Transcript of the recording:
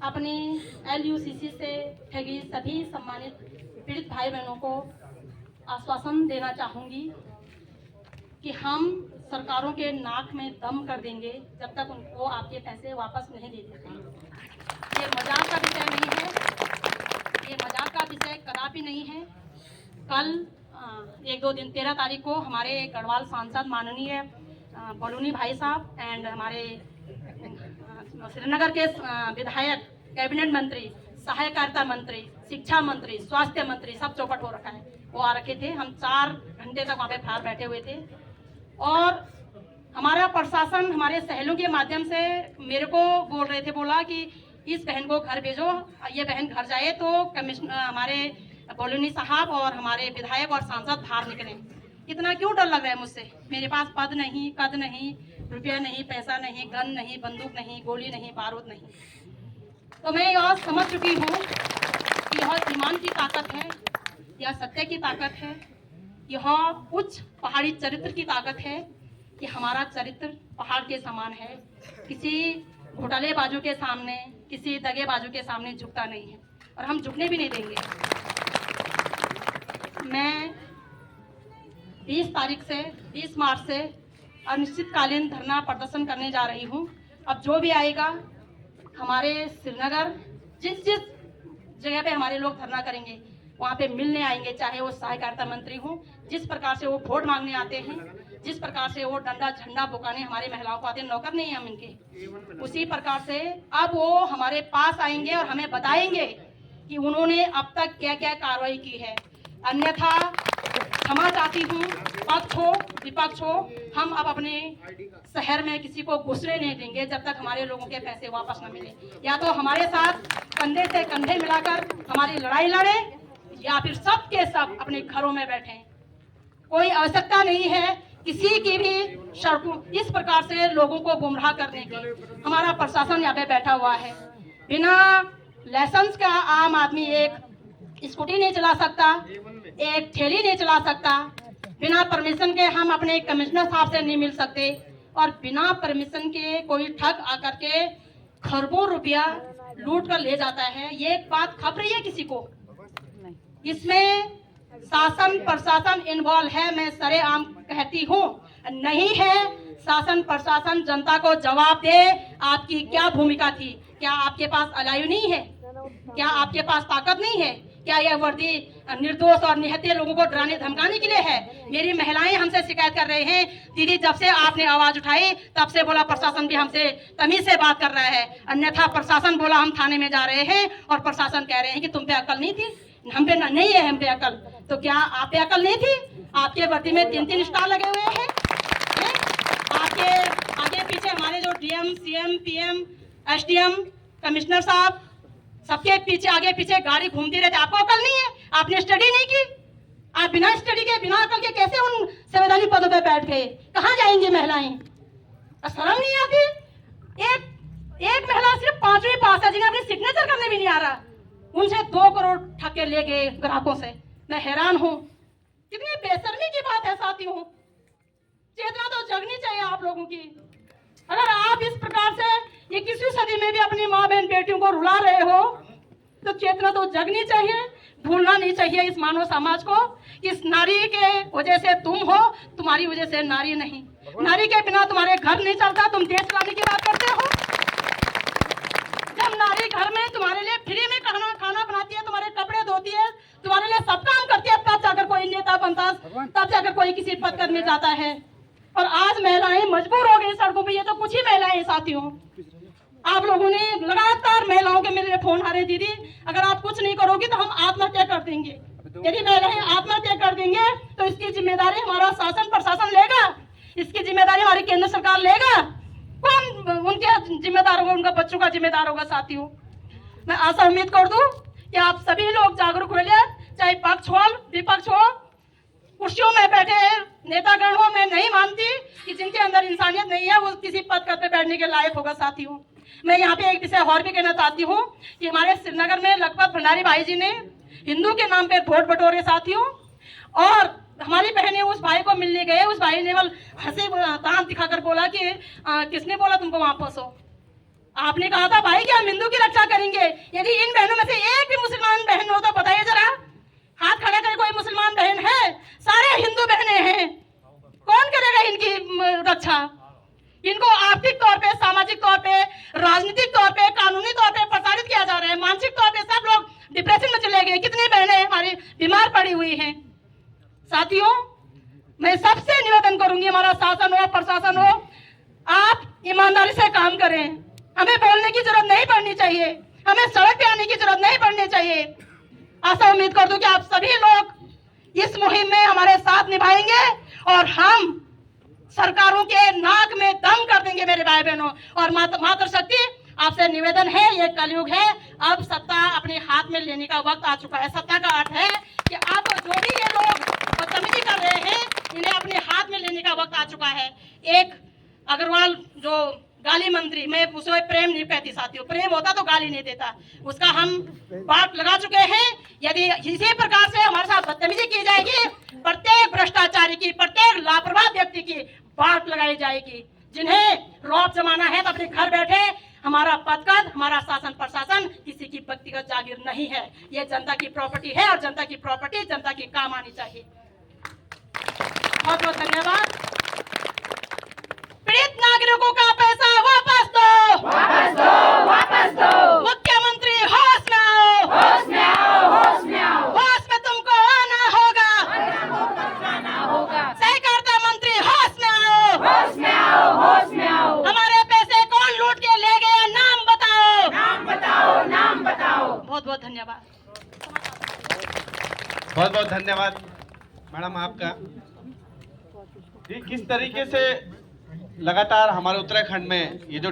अपनी LUCC से ठगी सभी सम्मानित पीड़ित भाई बहनों को आश्वासन देना चाहूँगी कि हम सरकारों के नाक में दम कर देंगे जब तक उनको आपके पैसे वापस नहीं दे देते। ये मजाक का विषय नहीं है, ये मजाक का विषय कदापि नहीं है। कल 1-2 दिन 13 तारीख को हमारे गढ़वाल सांसद माननीय बलूनी भाई साहब एंड हमारे श्रीनगर के विधायक, कैबिनेट मंत्री, सहायकारिता मंत्री, शिक्षा मंत्री, स्वास्थ्य मंत्री सब चौपट हो रखा है, वो आ रखे थे। हम 4 घंटे तक वहाँ पे बाहर बैठे हुए थे और हमारा प्रशासन हमारे सहयोगियों के माध्यम से मेरे को बोल रहे थे, बोला कि इस बहन को घर भेजो। ये बहन घर जाए तो कमिश्नर हमारे बलूनी साहब और हमारे विधायक और सांसद बाहर निकले। इतना क्यों डर लग रहा है मुझसे? मेरे पास पद नहीं, कद नहीं, रुपया नहीं, पैसा नहीं, गन नहीं, बंदूक नहीं, गोली नहीं, बारूद नहीं। तो मैं यह समझ चुकी हूँ कि यह ईमान की ताकत है, यह सत्य की ताकत है, यह उच्च पहाड़ी चरित्र की ताकत है कि हमारा चरित्र पहाड़ के समान है। किसी घोटालेबाजों के सामने, किसी दगेबाजों के सामने झुकता नहीं है और हम झुकने भी नहीं देंगे। मैं 20 मार्च से अनिश्चितकालीन धरना प्रदर्शन करने जा रही हूँ। अब जो भी आएगा, हमारे श्रीनगर जिस जगह पे हमारे लोग धरना करेंगे वहाँ पे मिलने आएंगे, चाहे वो सहायकारिता मंत्री हों। जिस प्रकार से वो वोट मांगने आते हैं, जिस प्रकार से वो डंडा झंडा बुकाने हमारे महिलाओं को आते हैं, नौकर नहीं हम इनके, उसी प्रकार से अब वो हमारे पास आएंगे और हमें बताएंगे कि उन्होंने अब तक क्या क्या कार्रवाई की है। अन्यथा क्षमा चाहती हूँ, पक्ष हो विपक्ष हो, हम अब अपने शहर में किसी को घुसने नहीं देंगे जब तक हमारे लोगों के पैसे वापस न मिले। या तो हमारे साथ कंधे से कंधे मिलाकर हमारी लड़ाई लड़े या फिर सब के सब अपने घरों में बैठे। कोई आवश्यकता नहीं है किसी की भी सड़कों इस प्रकार से लोगों को गुमराह करने की। हमारा प्रशासन यहाँ पे बैठा हुआ है, बिना लाइसेंस का आम आदमी एक स्कूटी नहीं चला सकता, एक ठेली नहीं चला सकता। बिना परमिशन के हम अपने कमिश्नर साहब से नहीं मिल सकते और बिना परमिशन के कोई ठग आकर के खरबों रुपया लूट कर ले जाता है। ये बात खबर रही है किसी को? इसमें शासन प्रशासन इन्वॉल्व है, मैं सरेआम कहती हूँ। नहीं है शासन प्रशासन जनता को जवाब दे, आपकी क्या भूमिका थी? क्या आपके पास अलायु नहीं है? क्या आपके पास ताकत नहीं है? क्या यह वर्दी निर्दोष और निहत्थे लोगों को डराने धमकाने के लिए है? मेरी महिलाएं हमसे शिकायत कर रहे हैं, दीदी जब से आपने आवाज उठाई तब से बोला प्रशासन भी हमसे तमीज से बात कर रहा है। अन्यथा प्रशासन बोला हम थाने में जा रहे हैं और प्रशासन कह रहे हैं कि तुम पे अकल नहीं थी। हम पे नहीं है, हम पे अकल। तो क्या आप पे अकल नहीं थी? आपके वर्दी में 3-3 स्टार लगे हुए हैं। आपके आगे पीछे हमारे जो DM, CM, PM, SDM, commissioner साहब, सबके पीछे आगे पीछे गाड़ी घूमती रहती। आपको अकल नहीं है? आपने स्टडी नहीं की? आप बिना स्टडी के, बिना अकल के कैसे उन संवैधानिक पदों पे बैठ गए? कहाँ जाएंगी महिलाएं? शर्म नहीं आती? एक महिला सिर्फ 5वीं पास है, जिन्हें अपनी सिग्नेचर करने भी नहीं आ रहा, उनसे 2 करोड़ ठके ले गए ग्राहकों से। मैं हैरान हूँ, कितनी बेशर्मी की बात है साथियों। चेतना तो जगनी चाहिए आप लोगों की। अगर आप इस प्रकार से 21वीं सदी में भी अपनी माँ बहन बेटियों को रुला रहे हो तो चेतना तो जगनी चाहिए। भूलना नहीं चाहिए इस मानव समाज को, इस नारी के वजह से तुम हो, तुम्हारी वजह से नारी नहीं। नारी के बिना तुम्हारे घर नहीं चलता, तुम देश चलाने की बात करते हो। जब नारी घर में तुम्हारे लिए फ्री में खाना बनाती है, तुम्हारे कपड़े धोती है, तुम्हारे लिए सब काम करती है, तब जाकर कोई नेता बनता, तब जाकर कोई किसी पद पर मिल जाता है। और आज महिलाएं मजबूर हो गई सड़कों पे। ये तो कुछ ही महिलाएं साथियों। आप लोगों ने लगातार महिलाओं के मेरे फोन आ रहे, दीदी अगर आप कुछ नहीं करोगी तो हम आत्महत्या कर देंगे। यदि महिलाएं आत्महत्या कर देंगे तो इसकी जिम्मेदारी हमारा शासन प्रशासन लेगा, इसकी जिम्मेदारी हमारी केंद्र सरकार लेगा। कौन उनके जिम्मेदार होगा? उनका बच्चों का जिम्मेदार होगा साथियों। मैं आशा उम्मीद कर दूं कि आप सभी लोग जागरूक हो ले, चाहे पक्ष हो विपक्ष हो, कुर्सियों में बैठे नेतागण हो। मैं नहीं मानती कि जिनके अंदर इंसानियत नहीं है वो किसी पद पे बैठने के लायक होगा साथियों। मैं यहाँ पे एक विषय और भी कहना चाहती हूँ कि हमारे श्रीनगर में लखपत भंडारी भाई जी ने हिंदू के नाम पे वोट बटोरे साथियों, और हमारी बहनें उस भाई को मिलने गए। उस भाई ने बल हंसी दांत दिखाकर बोला कि किसने बोला तुमको वहां फंसो? आपने कहा था भाई कि हम हिंदू की रक्षा करेंगे। यदि इन बहनों में से एक भी मुसलमान बहन हो तो बताइए जरा, हाथ खड़ा करे कोई मुसलमान बहन है? सारे हिंदू बहनें हैं। कौन करेगा इनकी रक्षा? इनको आर्थिक तौर पे, सामाजिक तौर पे, राजनीतिक तौर पे, कानूनी तौर पे प्रताड़ित किया जा रहा है। मानसिक तौर पे सब लोग डिप्रेशन में चले गए। कितनी बहनें हमारी बीमार पड़ी हुई हैं। साथियों, मैं सबसे निवेदन करूंगी, हमारा शासन हो, प्रशासन हो, आप ईमानदारी से काम करें। हमें बोलने की जरूरत नहीं पड़नी चाहिए, हमें सड़क पे आने की जरूरत नहीं पड़नी चाहिए। आशा उम्मीद कर दूं कि आप सभी लोग इस मुहिम में हमारे साथ निभाएंगे और हम सरकारों के नाक में दम कर देंगे मेरे भाई बहनों। और मातृ शक्ति, आपसे निवेदन है, ये कलयुग है, अब सत्ता अपने हाथ में लेने का वक्त आ चुका है। सत्ता का अर्थ है कि अब जो भी ये लोग बदतमीजी कर रहे हैं, इन्हें अपने हाथ में लेने का वक्त आ चुका है। एक अग्रवाल जो गाली मंत्री, मैं उसे प्रेम नहीं कहती साथियों, प्रेम होता तो गाली नहीं देता, उसका हम बाट लगा चुके हैं। यदि इसी प्रकार से हमारे साथ बदतमीजी की जाएगी, प्रत्येक भ्रष्टाचारी की, प्रत्येक लापरवाह व्यक्ति की बाट लगाई जाएगी। जिन्हें रौब जमाना है तो अपने घर बैठे, हमारा पदकद, हमारा शासन प्रशासन किसी की व्यक्तिगत जागीर नहीं है, ये जनता की प्रॉपर्टी है और जनता की प्रॉपर्टी जनता की काम आनी चाहिए। बहुत बहुत धन्यवाद। पीड़ित नागरिकों का पैसा वापस दो, वापस दो, वापस दो। मुख्यमंत्री होश में आओ, होश में आओ, होश में आओ। होश में तुमको आना होगा, आना होगा। सहकारिता मंत्री होश में आओ, होश में आओ, होश में आओ। हमारे पैसे कौन लूट के ले गया, नाम बताओ, नाम बताओ, नाम बताओ। बहुत बहुत धन्यवाद। बहुत बहुत धन्यवाद मैडम आपका। किस तरीके से लगातार हमारे उत्तराखंड में ये जो